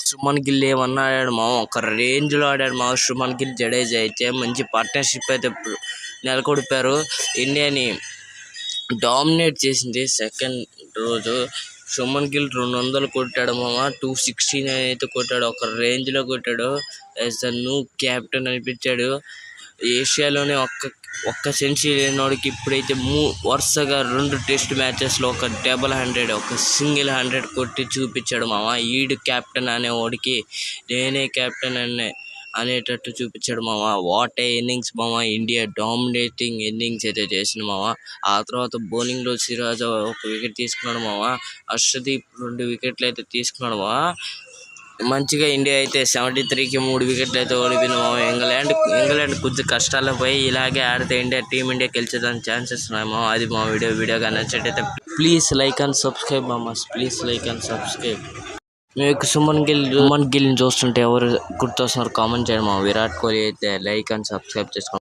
సుమన్ గిల్ ఏమన్నా ఆడాడు మామ, ఒక రేంజ్లో ఆడాడు మామ. సుమన్ గిల్ జడేజా అయితే మంచి పార్ట్నర్షిప్ అయితే నెలకొల్పారు. ఇండియాని డామినేట్ చేసింది సెకండ్ రోజు. సుమన్ గిల్ 200 కొట్టాడు మామ, 269 అయితే కొట్టాడు, ఒక రేంజ్లో కొట్టాడు. యాజ్ ద న్యూ క్యాప్టెన్ అనిపించాడు. ఏషియాలోనే ఒక్క సెంచరీ లేనివాడికి ఇప్పుడైతే వరుసగా 2 టెస్ట్ మ్యాచెస్లో ఒక 100, ఒక సింగిల్ 100 కొట్టి చూపించాడు మామ. ఈడు క్యాప్టెన్ అనేవాడికి నేనే క్యాప్టెన్ అనేటట్టు చూపించాడు మామ. వాట్ ఏ ఇన్నింగ్స్ మామ. ఇండియా డామినేటింగ్ ఇన్నింగ్స్ అయితే చేసింది మామ. ఆ తర్వాత బౌలింగ్లో సిరాజ్ ఒక వికెట్ తీసుకున్నాడు మామ. హర్షదీప్ 2 వికెట్లు అయితే తీసుకున్నాడు మామ. మంచిగా ఇండియా అయితే 73కి 3 వికెట్లు అయితే ఓడిపోయింది మామ. ఇంగ్లాండ్ కొంచెం కష్టాల్లో పోయి ఇలాగే ఆడితే టీమిండియా గెలిచేదానికి ఛాన్సెస్ ఉన్నాయి మామ. అది మా వీడియోగా నచ్చటైతే ప్లీజ్ లైక్ అండ్ సబ్స్క్రైబ్ మామ. Please like and subscribe. మీకు సుమన్ గిల్ని చూస్తుంటే ఎవరు గుర్తొస్తున్నారు కామెంట్ చేయండి మామ. విరాట్ కోహ్లీ అయితే లైక్ అండ్ సబ్స్క్రైబ్ చేసుకోండి.